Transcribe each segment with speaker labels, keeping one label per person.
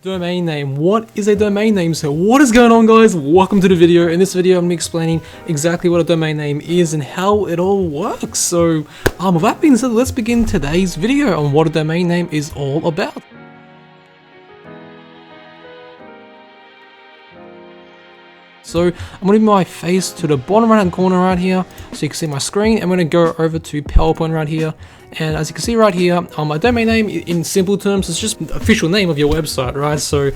Speaker 1: Domain name. What is a domain name? So what is going on, guys? Welcome to the video. In this video I'm explaining exactly what a domain name is and how it all works. So with that being said, let's begin today's video on what a domain name is all about. So I'm going to move my face to the bottom right hand corner right here so you can see my screen. I'm going to go over to PowerPoint right here. And as you can see right here, a domain name in simple terms is just the official name of your website, right? So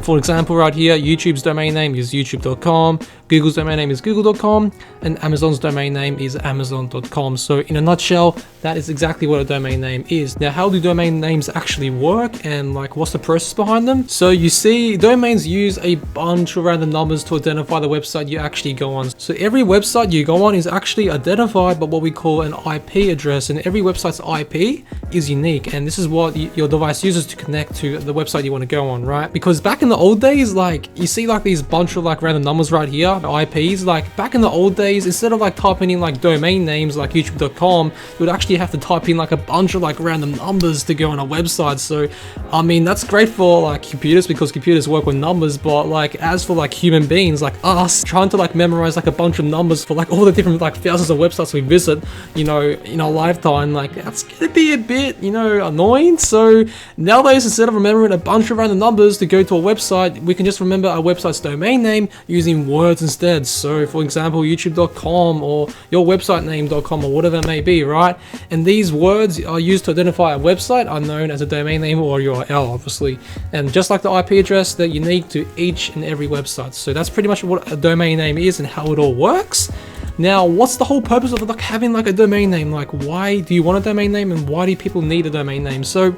Speaker 1: for example, right here, YouTube's domain name is youtube.com, Google's domain name is google.com, and Amazon's domain name is amazon.com. So in a nutshell, that is exactly what a domain name is. Now, how do domain names actually work and like what's the process behind them? So you see, domains use a bunch of random numbers to identify the website you actually go on. So every website you go on is actually identified by what we call an IP address, and every website's IP is unique, and this is what your device uses to connect to the website you want to go on, right? Because back in the old days, like you see like these bunch of like random numbers right here, the IPs, like back in the old days, instead of like typing in like domain names like youtube.com, you would actually have to type in like a bunch of like random numbers to go on a website. So I mean, that's great for like computers because computers work with numbers, but like as for like human beings like us, trying to like memorize like a bunch of numbers for like all the different like thousands of websites we visit, you know, in our lifetime, like that's gonna be a bit, you know, annoying. So nowadays, instead of remembering a bunch of random numbers to go to a website, we can just remember our website's domain name using words instead. So for example, youtube.com or your website name.com or whatever it may be, right? And these words are used to identify a website are known as a domain name or URL, obviously. And just like the IP address, they're unique to each and every website. So that's pretty much what a domain name is and how it all works. Now, what's the whole purpose of like having like a domain name? Like, why do you want a domain name and why do people need a domain name? So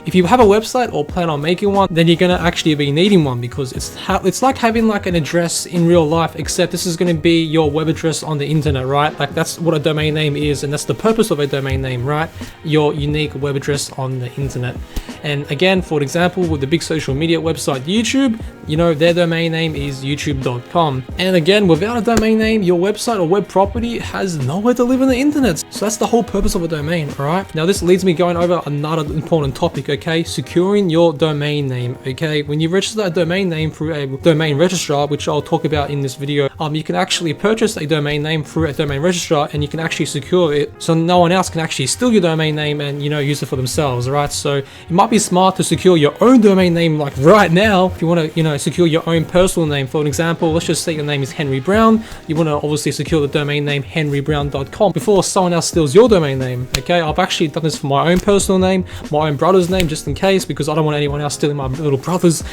Speaker 1: if you have a website or plan on making one, then you're gonna actually be needing one because it's like having like an address in real life, except this is gonna be your web address on the internet, right? Like that's what a domain name is, and that's the purpose of a domain name, right? Your unique web address on the internet. And again, for example, with the big social media website YouTube, you know, their domain name is youtube.com. And again, without a domain name, your website or web property has nowhere to live on the internet. So that's the whole purpose of a domain, alright? Now this leads me going over another important topic, okay? Securing your domain name, okay? When you register a domain name through a domain registrar, which I'll talk about in this video, you can actually purchase a domain name through a domain registrar and you can actually secure it so no one else can actually steal your domain name and, you know, use it for themselves, alright? So it might be smart to secure your own domain name like right now if you want to, you know, secure your own personal name. For an example, let's just say your name is Henry Brown. You want to obviously secure the domain name henrybrown.com before someone else steals your domain name, okay? I've actually done this for my own personal name, my own brother's name, just in case, because I don't want anyone else stealing my little brother's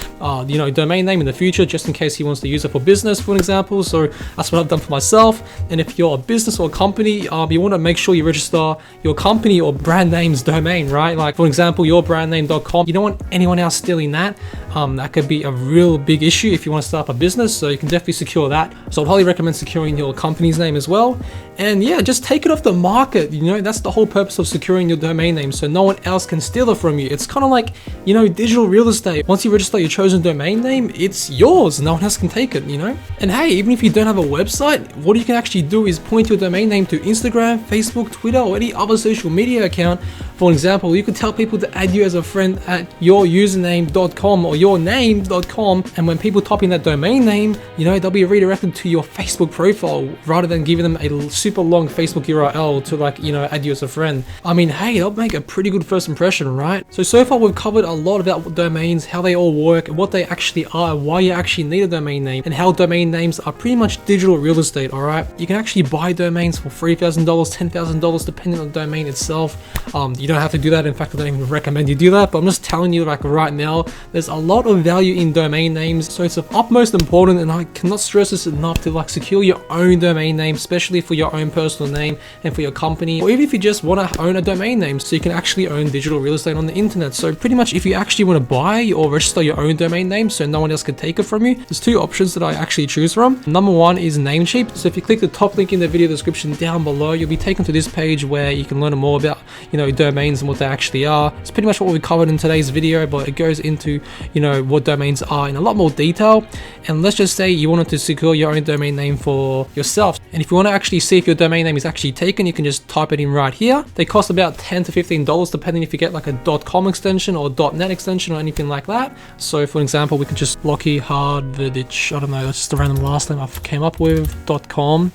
Speaker 1: you know, domain name in the future, just in case he wants to use it for business, for an example. So that's what I've done for myself. And if you're a business or a company, you want to make sure you register your company or brand name's domain, right? Like for example, yourbrandname.com. You don't want anyone else stealing that. That could be a real big issue if you want to start up a business, so you can definitely secure that. So I'd highly recommend securing your company's name as well. And yeah, just take it off the market, you know, that's the whole purpose of securing your domain name, so no one else can steal it from you. It's kind of like, you know, digital real estate. Once you register your chosen domain name, it's yours, no one else can take it, you know. And hey, even if you don't have a website, what you can actually do is point your domain name to Instagram, Facebook, Twitter, or any other social media account. For example, you could tell people to add you as a friend at yourname.com or yourname.com, and when people type in that domain name, you know, they'll be redirected to your Facebook profile rather than giving them a super long Facebook URL to, like, you know, add you as a friend. I mean, hey, that'll make a pretty good first impression, right? So far we've covered a lot about domains, how they all work, what they actually are, why you actually need a domain name, and how domain names are pretty much digital real estate, alright? You can actually buy domains for $3,000, $10,000 depending on the domain itself. You don't have to do that. In fact, I don't even recommend you do that, but I'm just telling you, like right now, there's a lot of value in domain names, so it's of utmost important, and I cannot stress this enough, to like secure your own domain name, especially for your own personal name and for your company, or even if you just want to own a domain name so you can actually own digital real estate on the internet. So pretty much if you actually want to buy or register your own domain name so no one else can take it from you, there's two options that I actually choose from. Number one is Namecheap. So if you click the top link in the video description down below, you'll be taken to this page where you can learn more about, you know, domains and what they actually are. It's pretty much what we covered in today's video, but it goes into, you know, what domains are in a lot more detail. And let's just say you wanted to secure your own domain name for yourself. And if you want to actually see if your domain name is actually taken, you can just type it in right here. They cost about $10 to $15 depending if you get like a .com extension or .net extension or anything like that. So for example, we could just Lockie Hardvidich, I don't know, that's just a random last name I came up with, .com.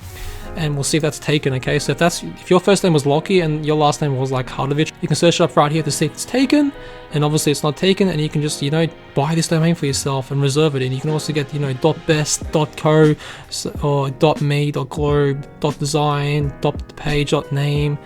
Speaker 1: And we'll see if that's taken. Okay, so if your first name was Lockie and your last name was like Hardovich, you can search it up right here to see if it's taken. And obviously it's not taken, and you can just, you know, buy this domain for yourself and reserve it. And you can also get, you know, .best, .co, or .me, .globe, .design, .page, .name,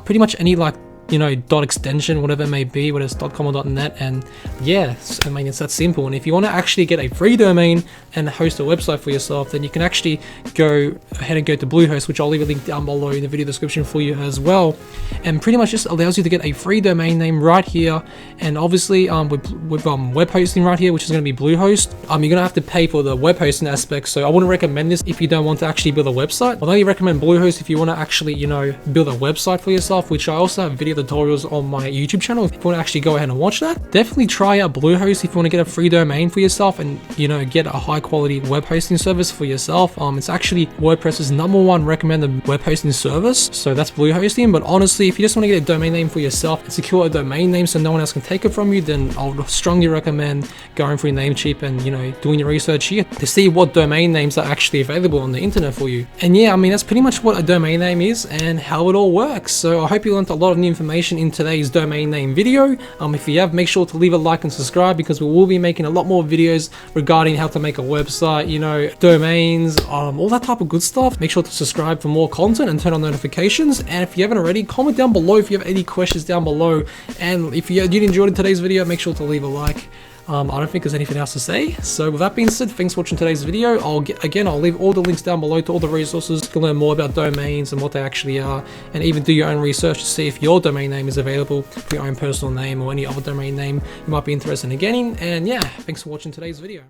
Speaker 1: pretty much any like, you know, .extension, whatever it may be, whether it's .com or .net. And yeah, I mean, it's that simple. And if you want to actually get a free domain and host a website for yourself, then you can actually go ahead and go to Bluehost, which I'll leave a link down below in the video description for you as well. And pretty much just allows you to get a free domain name right here. And obviously with web hosting right here, which is going to be Bluehost, you're going to have to pay for the web hosting aspect. So I wouldn't recommend this if you don't want to actually build a website. Although you recommend Bluehost if you want to actually, you know, build a website for yourself, which I also have video tutorials on my YouTube channel. If you want to actually go ahead and watch that, definitely try out Bluehost if you want to get a free domain for yourself and, you know, get a high quality web hosting service for yourself. It's actually WordPress's #1 recommended web hosting service, so that's Bluehosting. But honestly, if you just want to get a domain name for yourself and secure a domain name so no one else can take it from you, then I would strongly recommend going through Namecheap and, you know, doing your research here to see what domain names are actually available on the internet for you. And yeah, I mean, that's pretty much what a domain name is and how it all works. So I hope you learned a lot of new information in today's domain name video. If you have, make sure to leave a like and subscribe, because we will be making a lot more videos regarding how to make a website, you know, domains, all that type of good stuff. Make sure to subscribe for more content and turn on notifications. And if you haven't already, comment down below if you have any questions down below. And if you did enjoy today's video, make sure to leave a like. I don't think there's anything else to say. So with that being said, thanks for watching today's video. I'll leave all the links down below to all the resources to learn more about domains and what they actually are, and even do your own research to see if your domain name is available for your own personal name or any other domain name you might be interested in getting. And yeah, thanks for watching today's video.